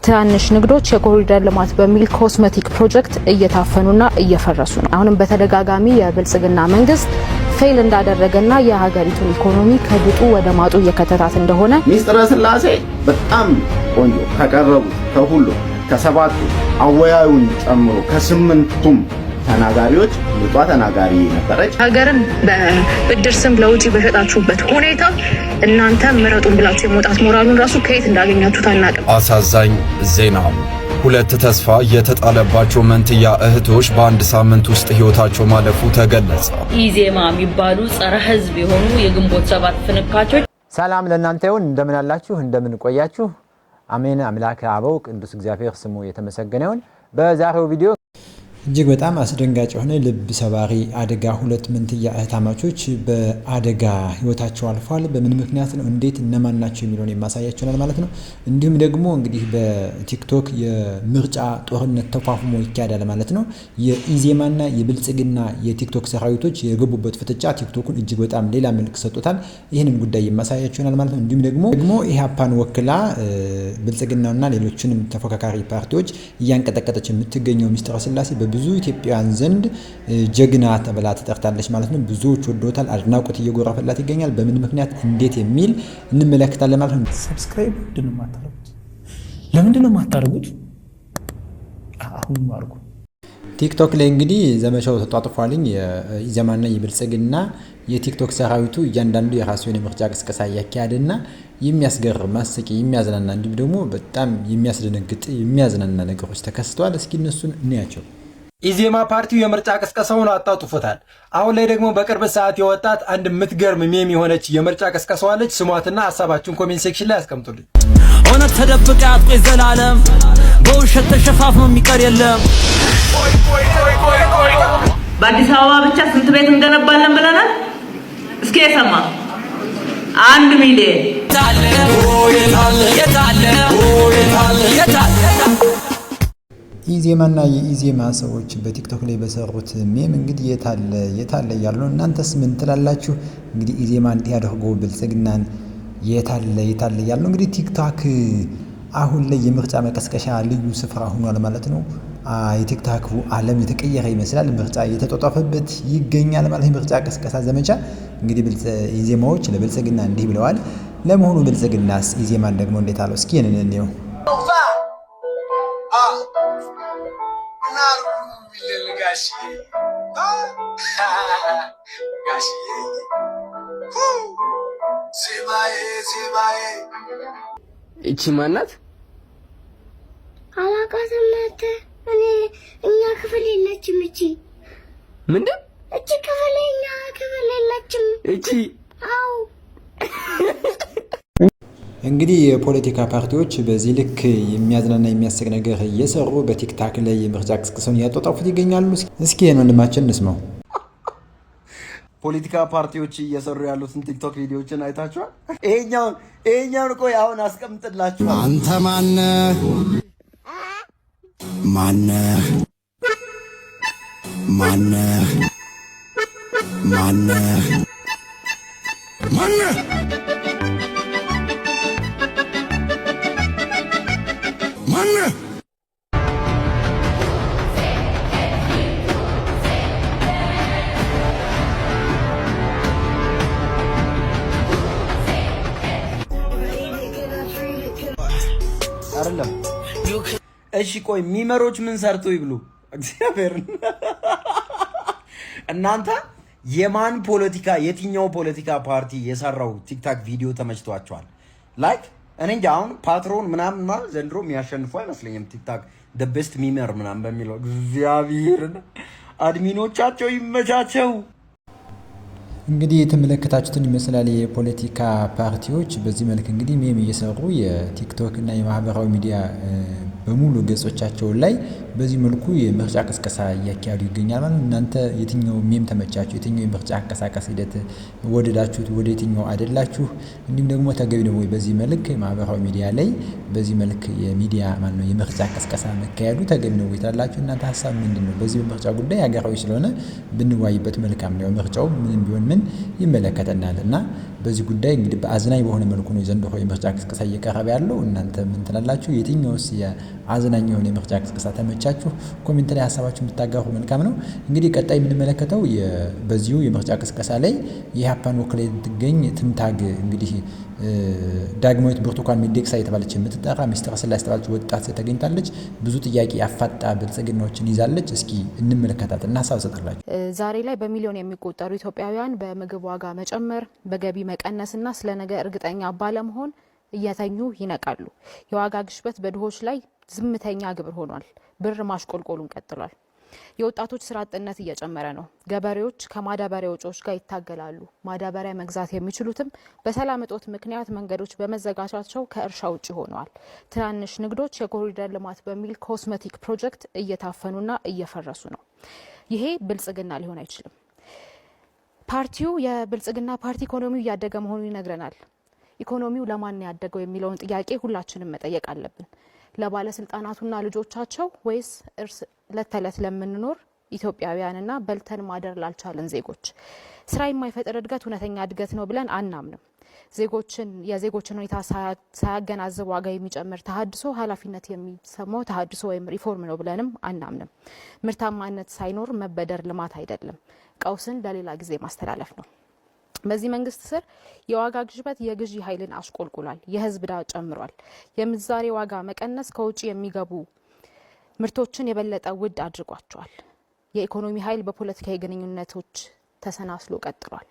ትናንሽ ንግዶች የኮሪደር ልማት በሚል ኮስሜቲክ ፕሮጀክት እየታፈኑና እየፈረሱ ነው። አሁንም በተደጋጋሚ የብልጽግና መንግስት ፌል እንዳደረገና የሀገሪቱን ኢኮኖሚ ከድጡ ወደ ማጡ እየከተታት እንደሆነ ሚስጥረ ስላሴ በጣም ቆንጆ ከቀረቡት ከሁሉ ከሰባቱ አወያዩን ጨምሮ ከስምንቱም ተናጋሪዎች ልጧ ተናጋሪ ነበረች። ሀገርን በብድር ስም ለውጪ በሸጣችሁበት ሁኔታ እናንተ ምረጡን ብላችሁ የመውጣት ሞራሉን ራሱ ከየት እንዳገኛችሁት አናውቅም። አሳዛኝ ዜና። ሁለት ተስፋ የተጣለባቸው መንትያ እህቶች በአንድ ሳምንት ውስጥ ህይወታቸው ማለፉ ተገለጸ። ኢዜማ የሚባሉ ጸረ ህዝብ የሆኑ የግንቦት ሰባት ፍንካቾች። ሰላም ለእናንተ ይሁን። እንደምን አላችሁ? እንደምን ቆያችሁ? አሜን። አምላክ አበው ቅዱስ እግዚአብሔር ስሙ የተመሰገነ ይሁን። በዛሬው ቪዲዮ እጅግ በጣም አስደንጋጭ የሆነ ልብ ሰባሪ አደጋ፣ ሁለት መንትያ እህታማቾች በአደጋ ህይወታቸው አልፏል። በምን ምክንያት ነው፣ እንዴት፣ እነማን ናቸው የሚለውን የማሳያችሁናል ማለት ነው። እንዲሁም ደግሞ እንግዲህ በቲክቶክ የምርጫ ጦርነት ተፋፍሞ ይካሄዳል ማለት ነው። የኢዜማና የብልጽግና የቲክቶክ ሰራዊቶች የገቡበት ፍጥጫ ቲክቶኩን እጅግ በጣም ሌላ መልክ ሰጥቶታል። ይህንን ጉዳይ የማሳያችሁናል ማለት ነው። እንዲሁም ደግሞ ኢህአፓን ወክላ ብልጽግናና ሌሎችንም ተፎካካሪ ፓርቲዎች እያንቀጠቀጠች የምትገኘው ሚስጥረ ስላሴ ብዙ ኢትዮጵያውያን ዘንድ ጀግና ተብላ ተጠርታለች ማለት ነው። ብዙዎች ወደውታል፣ አድናቆት እየጎረፈላት ይገኛል። በምን ምክንያት እንዴት የሚል እንመለከታለን ማለት ነው። ሰብስክራይብ ለምንድን ነው የማታደርጉት? አሁን ማርጉ። ቲክቶክ ላይ እንግዲህ ዘመቻው ተጧጥፏልኝ። የኢዜማና የብልጽግና የቲክቶክ ሰራዊቱ እያንዳንዱ የራሱ የሆነ ምርጫ ቅስቀሳ እያካሄደና የሚያስገርም ማስቂ የሚያዝናና እንዲሁም ደግሞ በጣም የሚያስደነግጥ የሚያዝናና ነገሮች ተከስተዋል። እስኪ እነሱን እንያቸው። ኢዜማ ፓርቲው የምርጫ ቅስቀሳውን አጣጥፎታል። አሁን ላይ ደግሞ በቅርብ ሰዓት የወጣት አንድ የምትገርም ሜም የሆነች የምርጫ ቅስቀሳዋለች። ስሟትና ሀሳባችሁን ኮሜንት ሴክሽን ላይ አስቀምጡልኝ። እውነት ተደብቃ አጥቆ ዘላለም በውሸት ተሸፋፍኖ የሚቀር የለም። በአዲስ አበባ ብቻ ስንት ቤት እንገነባለን ብለናል? እስኪ የሰማ 1 ሚሊዮን ኢዜማና የኢዜማ ሰዎች በቲክቶክ ላይ በሰሩት ሜም እንግዲህ የታለ እያሉ ነው። እናንተስ ምን ትላላችሁ? እንግዲህ ኢዜማ እንዲህ አድርጎ ብልጽግናን የታለ እያሉ ነው። እንግዲህ ቲክቶክ አሁን ላይ የምርጫ መቀስቀሻ ልዩ ስፍራ ሆኗል ማለት ነው። የቲክቶክ ዓለም የተቀየረ ይመስላል። ምርጫ እየተጧጧፈበት ይገኛል ማለት ነው። ምርጫ ቀስቀሳ ዘመቻ እንግዲህ ኢዜማዎች ለብልጽግና እንዲህ ብለዋል። ለመሆኑ ብልጽግናስ ኢዜማን ደግሞ እንዴት አለው? እስኪ እንየው። እቺ ማናት? አላውቃትም። እኛ ክፍል የለችም። እቺ ምንድን? እቺ ክፍል እኛ ክፍል የለችም። እቺ አው እንግዲህ የፖለቲካ ፓርቲዎች በዚህ ልክ የሚያዝናና የሚያስቅ ነገር እየሰሩ በቲክታክ ላይ የምርጫ ቅስቀሳውን እያጧጧፉት ይገኛሉ። እስኪ ወንድማችን እንስማው። ፖለቲካ ፓርቲዎች እየሰሩ ያሉትን ቲክቶክ ቪዲዮዎችን አይታችኋል? ይሄኛውን ቆይ አሁን አስቀምጥላችኋል። አንተ ማነህ? ማነህ? ማነህ? ማነህ? ማነህ? ማነህ? አይደለም። እሺ ቆይ ሚመሮች ምን ሰርቶ ይብሉ? እግዚአብሔር እናንተ የማን ፖለቲካ የትኛው ፖለቲካ ፓርቲ የሰራው ቲክታክ ቪዲዮ ተመችቷቸዋል? ላይክ እኔ እንጃ። አሁን ፓትሮን ምናምን ማለት ዘንድሮ የሚያሸንፉ አይመስለኝም። ቲክታክ the best ሚመር ምናምን በሚለው እግዚአብሔር አድሚኖቻቸው ይመቻቸው። እንግዲህ የተመለከታችሁትን ይመስላል። የፖለቲካ ፓርቲዎች በዚህ መልክ እንግዲህ ሜም እየሰሩ የቲክቶክ እና የማህበራዊ ሚዲያ በሙሉ ገጾቻቸው ላይ በዚህ መልኩ የምርጫ ቅስቀሳ እያካሄዱ ይገኛል ማለት ነው። እናንተ የትኛው ሜም ተመቻችሁ? የትኛው የምርጫ አቀሳቀስ ሂደት ወደዳችሁት? ወደ የትኛው አይደላችሁ? እንዲሁም ደግሞ ተገቢ ነው ወይ በዚህ መልክ ማህበራዊ ሚዲያ ላይ በዚህ መልክ የሚዲያ ማነው የምርጫ ቅስቀሳ መካሄዱ ተገቢ ነው ወይ ትላላችሁ? እናንተ ሀሳብ ምንድን ነው? በዚህ ምርጫ ጉዳይ ሀገራዊ ስለሆነ ብንዋይበት መልካም ነው። ምርጫው ምንም ቢሆን ምን ይመለከተናል እና በዚህ ጉዳይ እንግዲህ በአዝናኝ በሆነ መልኩ ነው የዘንድሮ የምርጫ ቅስቀሳ እየቀረበ ያለው። እናንተ ምን ትላላችሁ? የትኛውስ የአዝናኝ የሆነ የምርጫ ቅስቀሳ ተመቻችሁ? ኮሜንት ላይ ሀሳባችሁን ብታጋሩ መልካም ነው። እንግዲህ ቀጣይ የምንመለከተው በዚሁ የምርጫ ቅስቀሳ ላይ የኢህአፓን ወክላ የምትገኝ ትንታግ እንግዲህ ዳግማዊት ብርቱካን ሚደቅሳ የተባለች የምትጠራ ሚስጥረ ስላሴ የተባለች ወጣት ተገኝታለች። ብዙ ጥያቄ ያፋጣ ብልጽግናዎችን ይዛለች። እስኪ እንመለከታት እና ሀሳብ ሰጣላችሁ። ዛሬ ላይ በሚሊዮን የሚቆጠሩ ኢትዮጵያውያን በምግብ ዋጋ መጨመር፣ በገቢ መቀነስና ስለ ነገ እርግጠኛ ባለመሆን እየተኙ ይነቃሉ። የዋጋ ግሽበት በድሆች ላይ ዝምተኛ ግብር ሆኗል። ብር ማሽቆልቆሉን ቀጥሏል። የወጣቶች ስራ አጥነት እየጨመረ ነው። ገበሬዎች ከማዳበሪያ ወጪዎች ጋር ይታገላሉ። ማዳበሪያ መግዛት የሚችሉትም በሰላም እጦት ምክንያት መንገዶች በመዘጋታቸው ከእርሻ ውጭ ሆነዋል። ትናንሽ ንግዶች የኮሪደር ልማት በሚል ኮስሜቲክ ፕሮጀክት እየታፈኑና እየፈረሱ ነው። ይሄ ብልጽግና ሊሆን አይችልም። ፓርቲው የብልጽግና ፓርቲ ኢኮኖሚው እያደገ መሆኑን ይነግረናል። ኢኮኖሚው ለማን ያደገው የሚለውን ጥያቄ ሁላችንም መጠየቅ አለብን። ለባለስልጣናቱና ልጆቻቸው ወይስ ዕለት ተዕለት ለምንኖር ኢትዮጵያውያንና በልተን ማደር ላልቻለን ዜጎች? ስራ የማይፈጥር እድገት እውነተኛ እድገት ነው ብለን አናምንም። የዜጎችን ሁኔታ ሳያገናዝብ ዋጋ የሚጨምር ተሃድሶ ኃላፊነት የሚሰማው ተሃድሶ ወይም ሪፎርም ነው ብለንም አናምንም። ምርታማነት ሳይኖር መበደር ልማት አይደለም፣ ቀውስን ለሌላ ጊዜ ማስተላለፍ ነው። በዚህ መንግስት ስር የዋጋ ግሽበት የግዢ ኃይልን አሽቆልቁሏል። የህዝብ ዕዳ ጨምሯል። የምንዛሬ ዋጋ መቀነስ ከውጭ የሚገቡ ምርቶችን የበለጠ ውድ አድርጓቸዋል። የኢኮኖሚ ኃይል በፖለቲካዊ ግንኙነቶች ተሰናስሎ ቀጥሏል።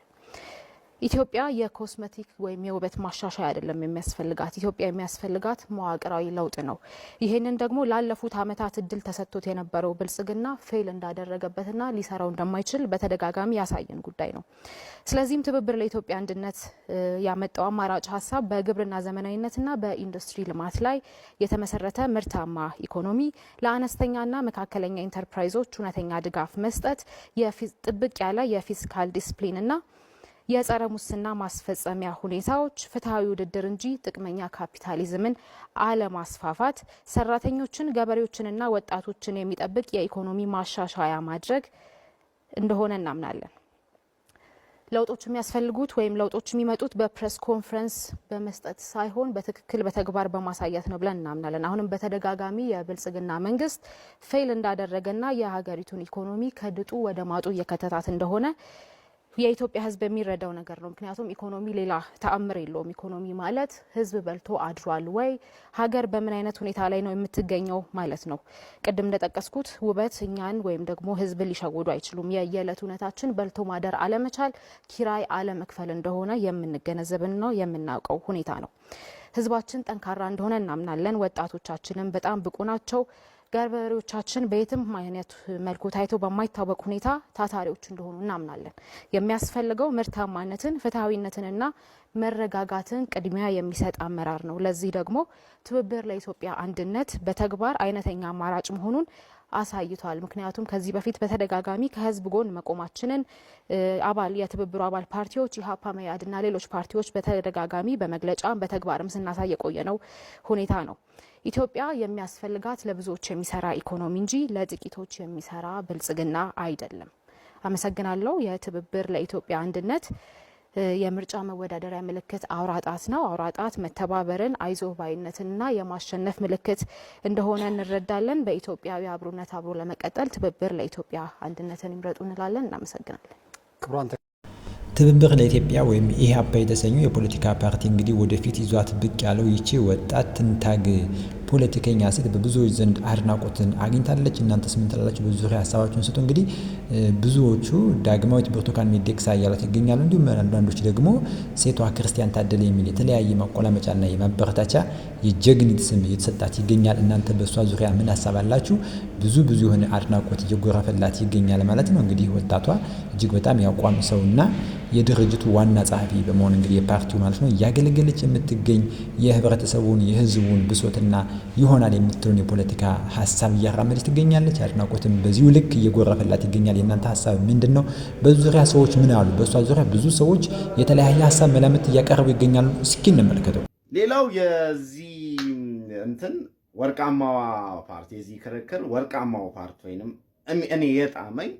ኢትዮጵያ የኮስሜቲክ ወይም የውበት ማሻሻያ አይደለም የሚያስፈልጋት። ኢትዮጵያ የሚያስፈልጋት መዋቅራዊ ለውጥ ነው። ይህንን ደግሞ ላለፉት ዓመታት እድል ተሰጥቶት የነበረው ብልጽግና ፌል እንዳደረገበትና ሊሰራው እንደማይችል በተደጋጋሚ ያሳየን ጉዳይ ነው። ስለዚህም ትብብር ለኢትዮጵያ አንድነት ያመጣው አማራጭ ሀሳብ በግብርና ዘመናዊነትና በኢንዱስትሪ ልማት ላይ የተመሰረተ ምርታማ ኢኮኖሚ፣ ለአነስተኛና መካከለኛ ኢንተርፕራይዞች እውነተኛ ድጋፍ መስጠት፣ ጥብቅ ያለ የፊስካል ዲስፕሊንና የጸረ ሙስና ማስፈጸሚያ ሁኔታዎች፣ ፍትሐዊ ውድድር እንጂ ጥቅመኛ ካፒታሊዝምን አለማስፋፋት፣ ሰራተኞችን ገበሬዎችንና ወጣቶችን የሚጠብቅ የኢኮኖሚ ማሻሻያ ማድረግ እንደሆነ እናምናለን። ለውጦች የሚያስፈልጉት ወይም ለውጦች የሚመጡት በፕሬስ ኮንፈረንስ በመስጠት ሳይሆን በትክክል በተግባር በማሳየት ነው ብለን እናምናለን። አሁንም በተደጋጋሚ የብልጽግና መንግስት ፌል እንዳደረገና የሀገሪቱን ኢኮኖሚ ከድጡ ወደ ማጡ እየከተታት እንደሆነ የኢትዮጵያ ሕዝብ የሚረዳው ነገር ነው። ምክንያቱም ኢኮኖሚ ሌላ ተአምር የለውም። ኢኮኖሚ ማለት ሕዝብ በልቶ አድሯል ወይ፣ ሀገር በምን አይነት ሁኔታ ላይ ነው የምትገኘው ማለት ነው። ቅድም እንደጠቀስኩት ውበት እኛን ወይም ደግሞ ሕዝብ ሊሸውዱ አይችሉም። የየዕለት እውነታችን በልቶ ማደር አለመቻል፣ ኪራይ አለመክፈል እንደሆነ የምንገነዘብና የምናውቀው ሁኔታ ነው። ሕዝባችን ጠንካራ እንደሆነ እናምናለን። ወጣቶቻችንም በጣም ብቁ ናቸው። ገበሬዎቻችን በየትም አይነት መልኩ ታይቶ በማይታወቅ ሁኔታ ታታሪዎች እንደሆኑ እናምናለን። የሚያስፈልገው ምርታማነትን፣ ፍትሐዊነትንና መረጋጋትን ቅድሚያ የሚሰጥ አመራር ነው። ለዚህ ደግሞ ትብብር ለኢትዮጵያ አንድነት በተግባር አይነተኛ አማራጭ መሆኑን አሳይቷል። ምክንያቱም ከዚህ በፊት በተደጋጋሚ ከህዝብ ጎን መቆማችንን የትብብሩ አባል ፓርቲዎች ኢህአፓ፣ መኢአድና ሌሎች ፓርቲዎች በተደጋጋሚ በመግለጫ በተግባርም ስናሳይ የቆየነው ሁኔታ ነው። ኢትዮጵያ የሚያስፈልጋት ለብዙዎች የሚሰራ ኢኮኖሚ እንጂ ለጥቂቶች የሚሰራ ብልጽግና አይደለም። አመሰግናለሁ። የትብብር ለኢትዮጵያ አንድነት የምርጫ መወዳደሪያ ምልክት አውራጣት ነው። አውራጣት መተባበርን፣ አይዞ ባይነትንና የማሸነፍ ምልክት እንደሆነ እንረዳለን። በኢትዮጵያዊ አብሮነት አብሮ ለመቀጠል ትብብር ለኢትዮጵያ አንድነትን ይምረጡ እንላለን። እናመሰግናለን። ትብብር ለኢትዮጵያ ወይም ኢህአፓ የተሰኘው የፖለቲካ ፓርቲ እንግዲህ ወደፊት ይዟት ብቅ ያለው ይቺ ወጣት ትንታግ ፖለቲከኛ ሴት በብዙዎች ዘንድ አድናቆትን አግኝታለች። እናንተስ ምን ትላላችሁ? በዙሪያ ሀሳባችሁን ስጡ። እንግዲህ ብዙዎቹ ዳግማዊት ብርቱካን ሚደቅሳ እያሏት ይገኛሉ። እንዲሁም አንዳንዶች ደግሞ ሴቷ ክርስቲያን ታደለ የሚል የተለያየ ማቆላመጫና የማበረታቻ የጀግኒት ስም እየተሰጣት ይገኛል። እናንተ በእሷ ዙሪያ ምን ሀሳብ አላችሁ? ብዙ የሆነ አድናቆት እየጎረፈላት ይገኛል ማለት ነው። እንግዲህ ወጣቷ እጅግ በጣም ያቋም ሰውና የድርጅቱ ዋና ጸሐፊ በመሆን እንግዲህ የፓርቲው ማለት ነው እያገለገለች የምትገኝ የህብረተሰቡን የህዝቡን ብሶትና ይሆናል የምትለውን የፖለቲካ ሀሳብ እያራመደች ትገኛለች። አድናቆትም በዚሁ ልክ እየጎረፈላት ይገኛል። የእናንተ ሀሳብ ምንድን ነው? በዙሪያ ሰዎች ምን አሉ? በእሷ ዙሪያ ብዙ ሰዎች የተለያየ ሀሳብ መላምት እያቀረቡ ይገኛሉ። እስኪ እንመልከተው። ሌላው የዚህ እንትን ወርቃማዋ ፓርቲ የዚህ ክርክር ወርቃማው ፓርቲ ወይንም እኔ የጣመኝ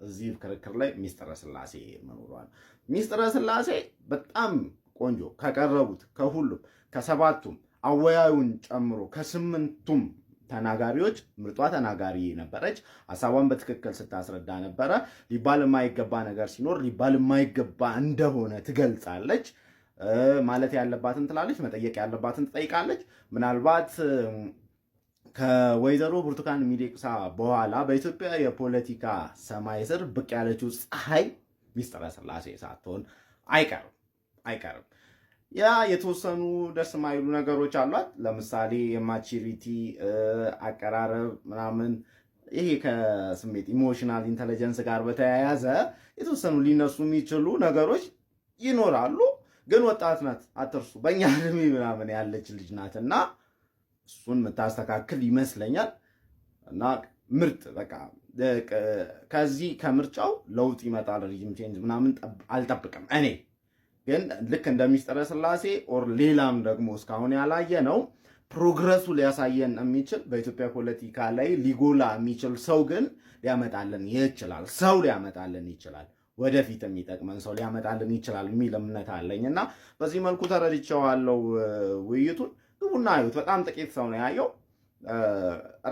እዚህ ክርክር ላይ ሚስጥረ ስላሴ መኖሯል። ሚስጥረ ስላሴ በጣም ቆንጆ ከቀረቡት ከሁሉም ከሰባቱም አወያዩን ጨምሮ ከስምንቱም ተናጋሪዎች ምርጧ ተናጋሪ ነበረች። ሐሳቧን በትክክል ስታስረዳ ነበረ። ሊባል የማይገባ ነገር ሲኖር ሊባል የማይገባ እንደሆነ ትገልጻለች። ማለት ያለባትን ትላለች፣ መጠየቅ ያለባትን ትጠይቃለች። ምናልባት ከወይዘሮ ብርቱካን ሚደቅሳ በኋላ በኢትዮጵያ የፖለቲካ ሰማይ ስር ብቅ ያለችው ፀሐይ ሚስጥረ ስላሴ ሳትሆን አይቀርም። ያ የተወሰኑ ደስ የማይሉ ነገሮች አሏት። ለምሳሌ የማቹሪቲ አቀራረብ ምናምን፣ ይሄ ከስሜት ኢሞሽናል ኢንተለጀንስ ጋር በተያያዘ የተወሰኑ ሊነሱ የሚችሉ ነገሮች ይኖራሉ። ግን ወጣት ናት፣ አትርሱ። በእኛ እድሜ ምናምን ያለች ልጅ ናት እና እሱን የምታስተካክል ይመስለኛል። እና ምርጥ በቃ ከዚህ ከምርጫው ለውጥ ይመጣል ሪጅም ቼንጅ ምናምን አልጠብቅም እኔ። ግን ልክ እንደ ሚስጥረ ስላሴ ኦር ሌላም ደግሞ እስካሁን ያላየ ነው ፕሮግረሱ ሊያሳየን የሚችል በኢትዮጵያ ፖለቲካ ላይ ሊጎላ የሚችል ሰው ግን ሊያመጣልን ይችላል። ወደፊት የሚጠቅመን ሰው ሊያመጣልን ይችላል የሚል እምነት አለኝ እና በዚህ መልኩ ተረድቼዋለሁ ውይይቱን። ግቡና አዩት። በጣም ጥቂት ሰው ነው ያየው።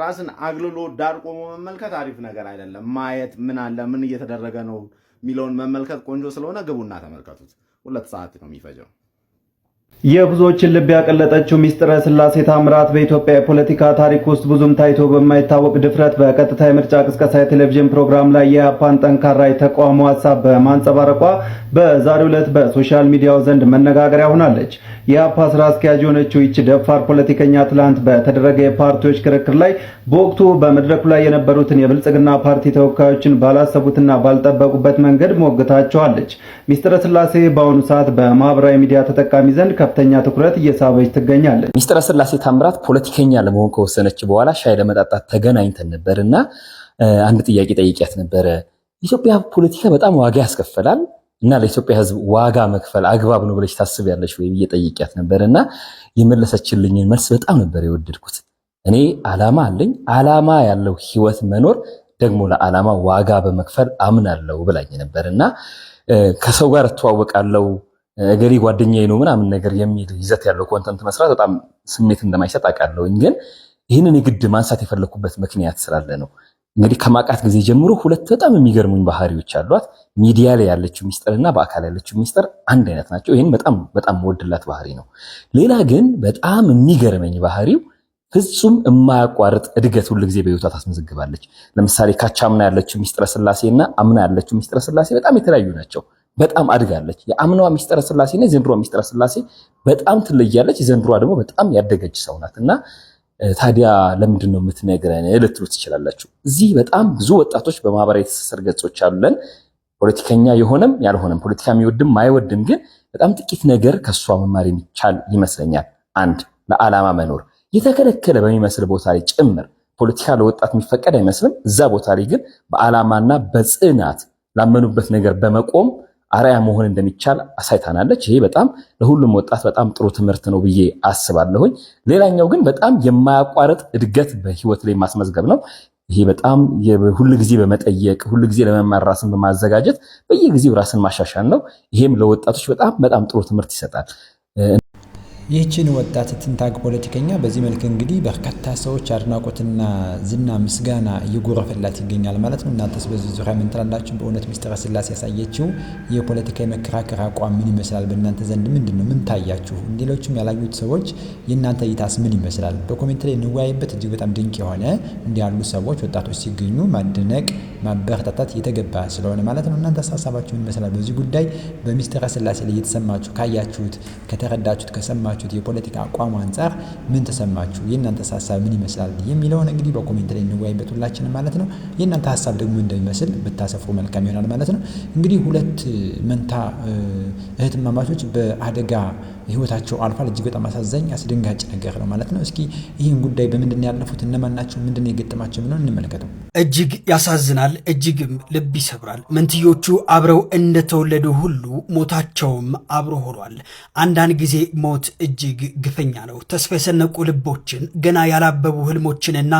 ራስን አግልሎ ዳር ቆሞ መመልከት አሪፍ ነገር አይደለም። ማየት ምን አለ ምን እየተደረገ ነው የሚለውን መመልከት ቆንጆ ስለሆነ ግቡና ተመልከቱት። 2 ሰዓት ነው የሚፈጀው። የብዙዎችን ልብ ያቀለጠችው ሚስጥረ ስላሴ ታምራት በኢትዮጵያ የፖለቲካ ታሪክ ውስጥ ብዙም ታይቶ በማይታወቅ ድፍረት በቀጥታ የምርጫ ቅስቀሳ የቴሌቪዥን ፕሮግራም ላይ የአፓን ጠንካራ የተቃውሞ ሀሳብ በማንጸባረቋ በዛሬው ዕለት በሶሻል ሚዲያው ዘንድ መነጋገሪያ ሆናለች። የአፓ ስራ አስኪያጅ የሆነችው ይህች ደፋር ፖለቲከኛ ትላንት በተደረገ የፓርቲዎች ክርክር ላይ በወቅቱ በመድረኩ ላይ የነበሩትን የብልጽግና ፓርቲ ተወካዮችን ባላሰቡትና ባልጠበቁበት መንገድ ሞግታቸዋለች። ሚስጥረ ስላሴ በአሁኑ ሰዓት በማህበራዊ ሚዲያ ተጠቃሚ ዘንድ ከፍተኛ ትኩረት እየሳበች ትገኛለች። ሚስጥረ ስላሴ ታምራት ፖለቲከኛ ለመሆን ከወሰነች በኋላ ሻይ ለመጣጣት ተገናኝተን ነበርና አንድ ጥያቄ ጠይቂያት ነበረ። ኢትዮጵያ ፖለቲካ በጣም ዋጋ ያስከፍላል እና ለኢትዮጵያ ሕዝብ ዋጋ መክፈል አግባብ ነው ብለሽ ታስቢያለሽ ወይ ብዬ ጠይቂያት ነበርና የመለሰችልኝን መልስ በጣም ነበር የወደድኩት። እኔ ዓላማ አለኝ፣ ዓላማ ያለው ህይወት መኖር ደግሞ ለዓላማ ዋጋ በመክፈል አምናለሁ ብላኝ ነበርና ከሰው ጋር ተዋወቃለሁ እገሌ ጓደኛዬ ነው ምናምን ነገር የሚል ይዘት ያለው ኮንተንት መስራት በጣም ስሜት እንደማይሰጥ አውቃለሁኝ። ግን ይህንን የግድ ማንሳት የፈለኩበት ምክንያት ስላለ ነው። እንግዲህ ከማቃት ጊዜ ጀምሮ ሁለት በጣም የሚገርሙኝ ባህሪዎች አሏት። ሚዲያ ላይ ያለችው ሚስጥርና በአካል ያለችው ሚስጥር አንድ አይነት ናቸው። ይህን በጣም ወድላት ባህሪ ነው። ሌላ ግን በጣም የሚገርመኝ ባህሪው ፍጹም የማያቋርጥ እድገት ሁሉ ጊዜ በህይወቷ ታስመዘግባለች። ለምሳሌ ካቻምና ያለችው ሚስጥረ ስላሴና አምና ያለችው ሚስጥረ ስላሴ በጣም የተለያዩ ናቸው። በጣም አድጋለች። የአምናዋ ሚስጥረ ስላሴና የዘንድሮዋ ሚስጥረ ስላሴ በጣም ትለያለች። የዘንድሮዋ ደግሞ በጣም ያደገች ሰው ናትና ታዲያ ለምንድን ነው የምትነግረን ልትሉ ትችላላችሁ። እዚህ በጣም ብዙ ወጣቶች በማህበራዊ ትስስር ገጾች አሉን። ፖለቲከኛ የሆነም ያልሆነም ፖለቲካ የሚወድም ማይወድም ግን በጣም ጥቂት ነገር ከሷ መማር የሚቻል ይመስለኛል። አንድ ለዓላማ መኖር የተከለከለ በሚመስል ቦታ ላይ ጭምር ፖለቲካ ለወጣት የሚፈቀድ አይመስልም። እዛ ቦታ ላይ ግን በዓላማና በጽናት ላመኑበት ነገር በመቆም አርአያ መሆን እንደሚቻል አሳይታናለች። ይሄ በጣም ለሁሉም ወጣት በጣም ጥሩ ትምህርት ነው ብዬ አስባለሁኝ። ሌላኛው ግን በጣም የማያቋርጥ እድገት በህይወት ላይ ማስመዝገብ ነው። ይሄ በጣም ሁሉ ጊዜ በመጠየቅ ሁሉ ጊዜ ለመማር ራስን በማዘጋጀት በየጊዜው ራስን ማሻሻል ነው። ይሄም ለወጣቶች በጣም ጥሩ ትምህርት ይሰጣል። ይህችን ወጣት ትንታግ ፖለቲከኛ በዚህ መልክ እንግዲህ በርካታ ሰዎች አድናቆትና ዝና ምስጋና እየጎረፈላት ይገኛል ማለት ነው። እናንተስ በዚህ ዙሪያ ምን ትላላችሁ? በእውነት ሚስጥረ ስላሴ ያሳየችው የፖለቲካ የመከራከር አቋም ምን ይመስላል? በእናንተ ዘንድ ምንድነው? ምን ታያችሁ? ሌሎችም ያላዩት ሰዎች የእናንተ እይታስ ምን ይመስላል? በኮሜንት ላይ እንወያይበት። እጅግ በጣም ድንቅ የሆነ እንዲህ ያሉ ሰዎች ወጣቶች ሲገኙ ማድነቅ ማበረታታት የተገባ ስለሆነ ማለት ነው። እናንተስ ሀሳባችሁ ምን ይመስላል? በዚህ ጉዳይ በሚስጥረ ስላሴ ላይ የተሰማችሁ ካያችሁት፣ ከተረዳችሁት፣ ከሰማችሁት የፖለቲካ አቋም አንፃር ምን ተሰማችሁ? የእናንተ ሀሳብ ምን ይመስላል የሚለውን እንግዲህ በኮሜንት ላይ እንወያይበት ሁላችንም ማለት ነው። የእናንተ ሀሳብ ደግሞ እንደሚመስል ብታሰፍሩ መልካም ይሆናል ማለት ነው። እንግዲህ ሁለት መንታ እህትማማቾች በአደጋ ህይወታቸው አልፏል። እጅግ በጣም አሳዛኝ አስደንጋጭ ነገር ነው ማለት ነው። እስኪ ይህን ጉዳይ በምንድን ያለፉት እነማን ናቸው? ምንድን የገጠማቸው ብለን እንመለከተው። እጅግ ያሳዝናል፣ እጅግም ልብ ይሰብራል። መንትዮቹ አብረው እንደተወለዱ ሁሉ ሞታቸውም አብሮ ሆኗል። አንዳንድ ጊዜ ሞት እጅግ ግፈኛ ነው። ተስፋ የሰነቁ ልቦችን፣ ገና ያላበቡ ህልሞችንና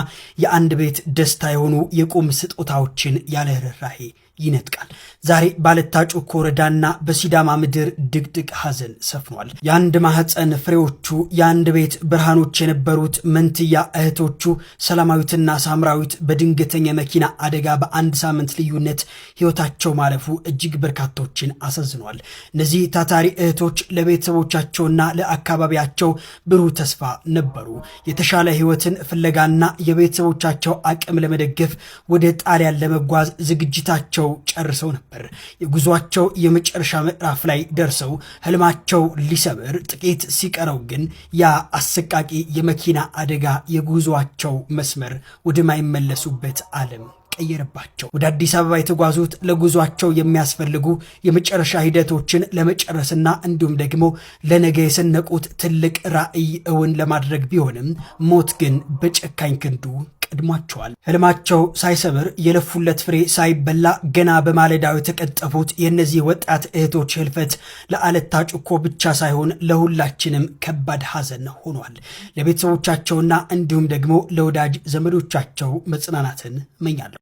የአንድ ቤት ደስታ የሆኑ የቁም ስጦታዎችን ያለ ርህራሄ ይነጥቃል። ዛሬ ባለታ ጩኮ ወረዳና በሲዳማ ምድር ድቅድቅ ሐዘን ሰፍኗል። የአንድ ማህፀን ፍሬዎቹ የአንድ ቤት ብርሃኖች የነበሩት መንትያ እህቶቹ ሰላማዊትና ሳምራዊት በድንገተኛ መኪና አደጋ በአንድ ሳምንት ልዩነት ህይወታቸው ማለፉ እጅግ በርካቶችን አሳዝኗል። እነዚህ ታታሪ እህቶች ለቤተሰቦቻቸውና ለአካባቢያቸው ብሩህ ተስፋ ነበሩ። የተሻለ ህይወትን ፍለጋና የቤተሰቦቻቸው አቅም ለመደገፍ ወደ ጣሊያን ለመጓዝ ዝግጅታቸው ጨርሰው ነበር። የጉዟቸው የመጨረሻ ምዕራፍ ላይ ደርሰው ህልማቸው ሊሰብር ጥቂት ሲቀረው ግን ያ አሰቃቂ የመኪና አደጋ የጉዟቸው መስመር ወደማይመለሱበት ዓለም ቀየረባቸው። ወደ አዲስ አበባ የተጓዙት ለጉዟቸው የሚያስፈልጉ የመጨረሻ ሂደቶችን ለመጨረስና እንዲሁም ደግሞ ለነገ የሰነቁት ትልቅ ራዕይ እውን ለማድረግ ቢሆንም ሞት ግን በጨካኝ ክንዱ ቀድሟቸዋል። ህልማቸው ሳይሰብር የለፉለት ፍሬ ሳይበላ ገና በማለዳው የተቀጠፉት የእነዚህ ወጣት እህቶች ህልፈት ለአለታ ጩኮ ብቻ ሳይሆን ለሁላችንም ከባድ ሐዘን ሆኗል። ለቤተሰቦቻቸውና እንዲሁም ደግሞ ለወዳጅ ዘመዶቻቸው መጽናናትን እመኛለሁ።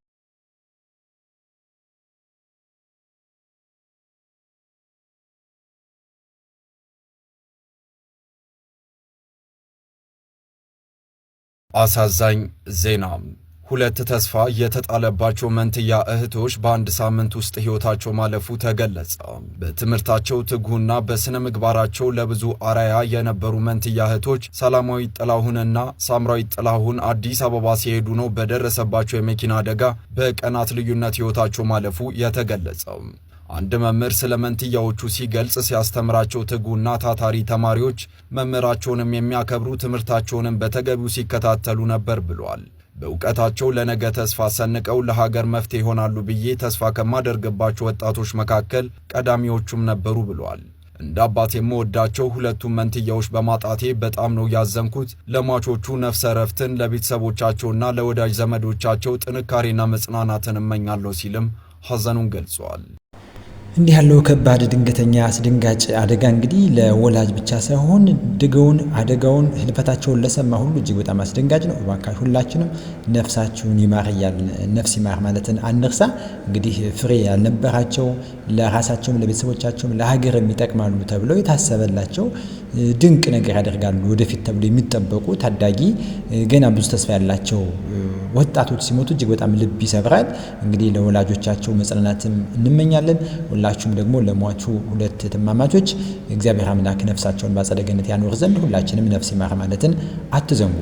አሳዛኝ ዜና። ሁለት ተስፋ የተጣለባቸው መንትያ እህቶች በአንድ ሳምንት ውስጥ ህይወታቸው ማለፉ ተገለጸ። በትምህርታቸው ትጉና በስነ ምግባራቸው ለብዙ አራያ የነበሩ መንትያ እህቶች ሰላማዊት ጥላሁንና ሳምራዊት ጥላሁን አዲስ አበባ ሲሄዱ ነው በደረሰባቸው የመኪና አደጋ በቀናት ልዩነት ህይወታቸው ማለፉ የተገለጸው። አንድ መምህር ስለ መንትያዎቹ ሲገልጽ ሲያስተምራቸው ትጉና ታታሪ ተማሪዎች መምህራቸውንም የሚያከብሩ ትምህርታቸውንም በተገቢው ሲከታተሉ ነበር ብሏል። በእውቀታቸው ለነገ ተስፋ ሰንቀው ለሀገር መፍትሄ ይሆናሉ ብዬ ተስፋ ከማደርግባቸው ወጣቶች መካከል ቀዳሚዎቹም ነበሩ ብሏል። እንደ አባት የምወዳቸው ሁለቱም መንትያዎች በማጣቴ በጣም ነው ያዘንኩት። ለሟቾቹ ነፍሰ ረፍትን፣ ለቤተሰቦቻቸውና ለወዳጅ ዘመዶቻቸው ጥንካሬና መጽናናትን እመኛለሁ ሲልም ሐዘኑን ገልጿል። እንዲህ ያለው ከባድ ድንገተኛ አስደንጋጭ አደጋ እንግዲህ ለወላጅ ብቻ ሳይሆን አደጋውን ህልፈታቸውን ለሰማ ሁሉ እጅግ በጣም አስደንጋጭ ነው። እባካችሁ ሁላችንም ነፍሳችሁን ይማር እያልን ነፍስ ይማር ማለትን አንርሳ። እንግዲህ ፍሬ ያልነበራቸው ለራሳቸውም ለቤተሰቦቻቸውም ለሀገር የሚጠቅማሉ ተብለው የታሰበላቸው ድንቅ ነገር ያደርጋሉ ወደፊት ተብሎ የሚጠበቁ ታዳጊ ገና ብዙ ተስፋ ያላቸው ወጣቶች ሲሞቱ እጅግ በጣም ልብ ይሰብራል። እንግዲህ ለወላጆቻቸው መጽናናትን እንመኛለን። ሁላችሁም ደግሞ ለሟቹ ሁለት እህትማማቾች እግዚአብሔር አምላክ ነፍሳቸውን በአጸደ ገነት ያኖር ዘንድ ሁላችንም ነፍስ ይማር ማለትን አትዘንጉ።